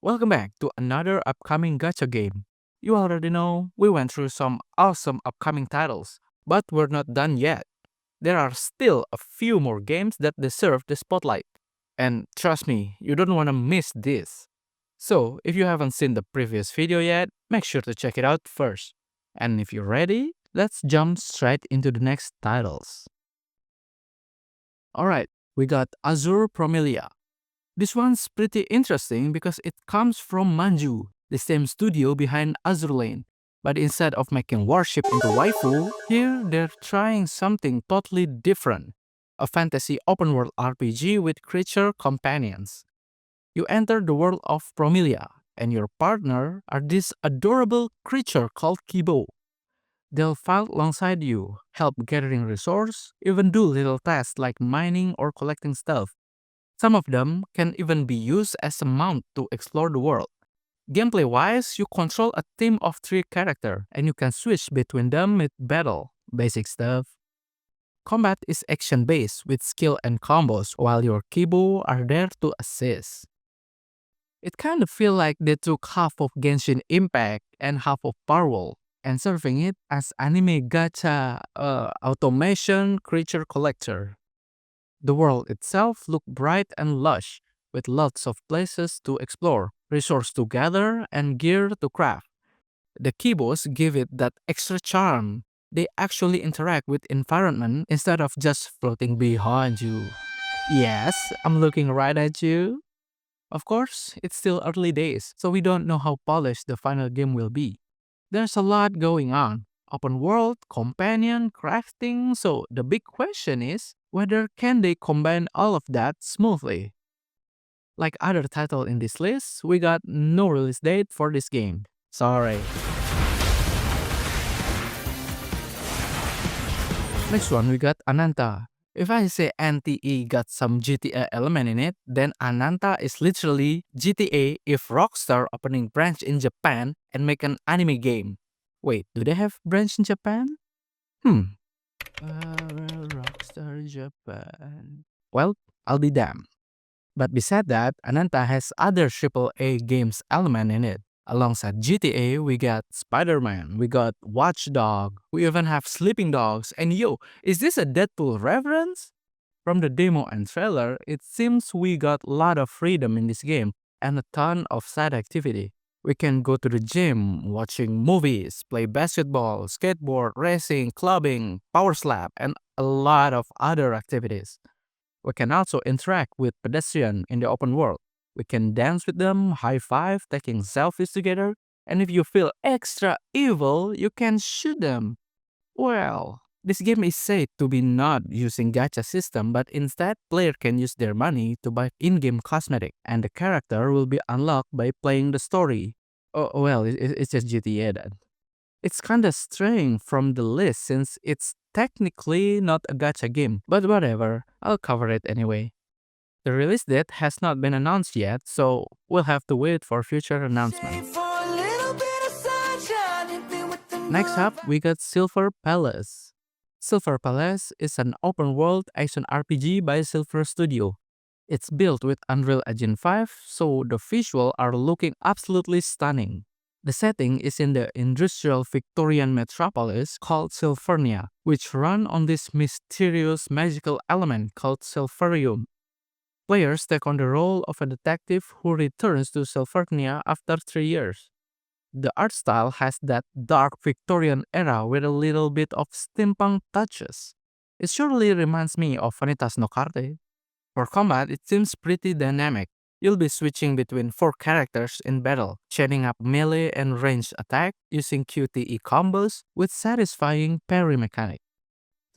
Welcome back to another upcoming gacha game. You already know we went through some awesome upcoming titles, but we're not done yet. There are still a few more games that deserve the spotlight. And trust me, you don't want to miss this. So, if you haven't seen the previous video yet, make sure to check it out first. And if you're ready, let's jump straight into the next titles. Alright, we got Azure Promelia. This one's pretty interesting because it comes from Manju, the same studio behind Azur Lane. But instead of making worship into waifu, here they're trying something totally different. A fantasy open world RPG with creature companions. You enter the world of Promelia, and your partner are this adorable creature called Kibo. They'll fight alongside you, help gathering resources, even do little tasks like mining or collecting stuff. Some of them can even be used as a mount to explore the world. Gameplay-wise, you control a team of 3 characters and you can switch between them mid battle, basic stuff. Combat is action-based with skill and combos while your Kibo are there to assist. It kind of feels like they took half of Genshin Impact and half of Powerwall and serving it as anime gacha automation creature collector. The world itself looked bright and lush, with lots of places to explore, resources to gather, and gear to craft. The keyboards give it that extra charm. They actually interact with environment instead of just floating behind you. Yes, I'm looking right at you. Of course, it's still early days, so we don't know how polished the final game will be. There's a lot going on. Open world, companion, crafting, so the big question is whether can they combine all of that smoothly. Like other title in this list, we got no release date for this game. Sorry. Next one we got Ananta. If I say NTE got some GTA element in it, then Ananta is literally GTA if Rockstar opening branch in Japan and make an anime game. Wait, do they have branch in Japan? Hmm. Rockstar Japan. Well, I'll be damned. But beside that, Ananta has other AAA games element in it. Alongside GTA, we got Spider-Man, we got Watch Dog, we even have Sleeping Dogs, and yo, is this a Deadpool reference? From the demo and trailer, it seems we got a lot of freedom in this game and a ton of side activity. We can go to the gym, watching movies, play basketball, skateboard, racing, clubbing, power slap, and a lot of other activities. We can also interact with pedestrians in the open world. We can dance with them, high five, taking selfies together, and if you feel extra evil, you can shoot them. Well, this game is said to be not using gacha system, but instead player can use their money to buy in-game cosmetic, and the character will be unlocked by playing the story. Oh well, it's just GTA then. It's kinda strange from the list since it's technically not a gacha game, but whatever, I'll cover it anyway. The release date has not been announced yet, so we'll have to wait for future announcements. Next up, we got Silver Palace. Silver Palace is an open-world action RPG by Silver Studio. It's built with Unreal Engine 5, so the visuals are looking absolutely stunning. The setting is in the industrial Victorian metropolis called Silvernia, which run on this mysterious magical element called Silverium. Players take on the role of a detective who returns to Silvernia after 3 years. The art style has that dark Victorian era with a little bit of steampunk touches. It surely reminds me of Vanitas no Carte. For combat, it seems pretty dynamic. You'll be switching between 4 characters in battle, chaining up melee and ranged attack using QTE combos with satisfying parry mechanic.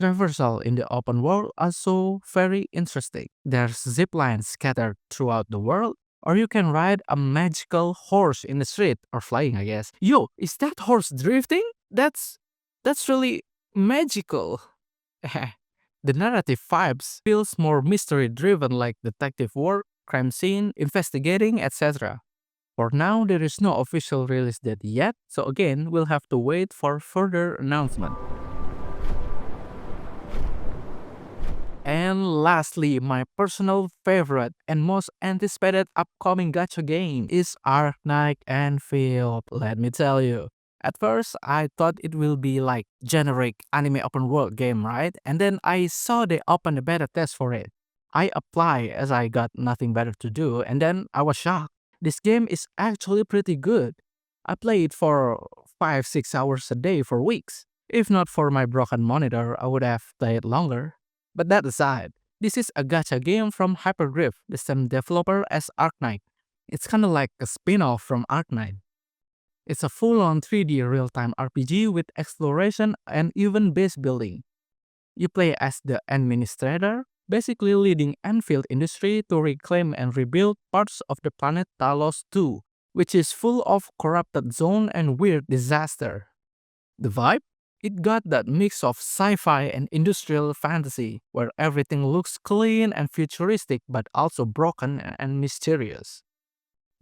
Traversal in the open world also very interesting. There's zip lines scattered throughout the world, or you can ride a magical horse in the street, or flying I guess. Yo, is that horse drifting? That's really magical. The narrative vibes feels more mystery driven like detective work, crime scene, investigating, etc. For now, there is no official release date yet, so again, we'll have to wait for further announcement. And lastly, my personal favorite and most anticipated upcoming gacha game is Ark Knight Anfield. Let me tell you. At first, I thought it will be like generic anime open world game, right? And then I saw they opened a beta test for it. I applied as I got nothing better to do, and then I was shocked. This game is actually pretty good. I played for 5 6 hours a day for weeks. If not for my broken monitor, I would have played longer. But that aside, this is a gacha game from Hypergriff, the same developer as Arknight. It's kinda like a spin-off from Arknight. It's a full-on 3D real-time RPG with exploration and even base building. You play as the administrator, basically leading Anfield Industry to reclaim and rebuild parts of the planet Talos 2, which is full of corrupted zone and weird disaster. The vibe? It got that mix of sci-fi and industrial fantasy, where everything looks clean and futuristic but also broken and mysterious.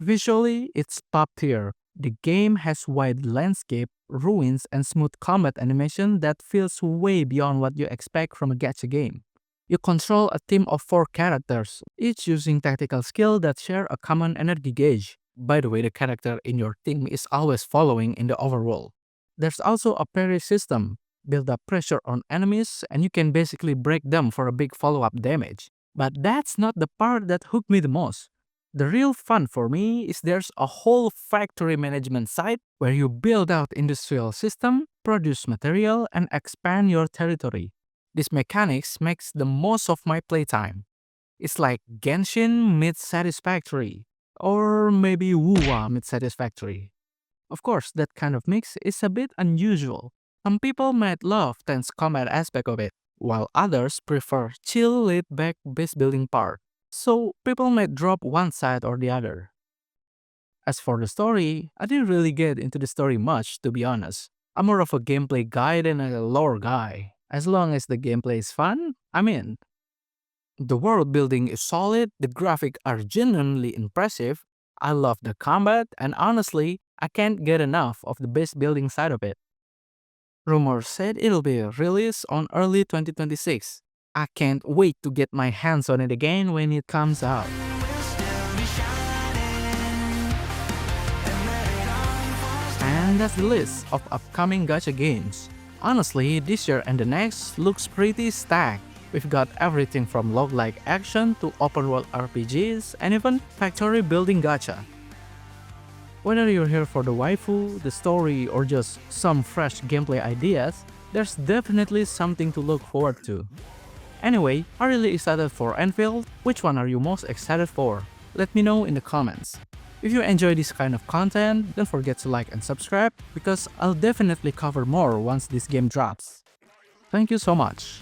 Visually, it's top tier. The game has wide landscape, ruins, and smooth combat animation that feels way beyond what you expect from a gacha game. You control a team of 4 characters, each using tactical skill that share a common energy gauge. By the way, the character in your team is always following in the overworld. There's also a parry system, build up pressure on enemies, and you can basically break them for a big follow-up damage. But that's not the part that hooked me the most. The real fun for me is there's a whole factory management side where you build out industrial system, produce material, and expand your territory. This mechanics makes the most of my playtime. It's like Genshin meets Satisfactory, or maybe Wuwa meets Satisfactory. Of course, that kind of mix is a bit unusual. Some people might love tense combat aspect of it, while others prefer chill laid back base building part. So people might drop one side or the other. As for the story, I didn't really get into the story much, to be honest. I'm more of a gameplay guy than a lore guy. As long as the gameplay is fun, I'm in. The world building is solid, the graphics are genuinely impressive, I love the combat, and honestly, I can't get enough of the base building side of it. Rumors said it'll be released on early 2026. I can't wait to get my hands on it again when it comes out. And that's the list of upcoming gacha games. Honestly, this year and the next looks pretty stacked. We've got everything from roguelike action to open world RPGs and even factory building gacha. Whether you're here for the waifu, the story, or just some fresh gameplay ideas, there's definitely something to look forward to. Anyway, are you really excited for Anfield? Which one are you most excited for? Let me know in the comments. If you enjoy this kind of content, don't forget to like and subscribe because I'll definitely cover more once this game drops. Thank you so much.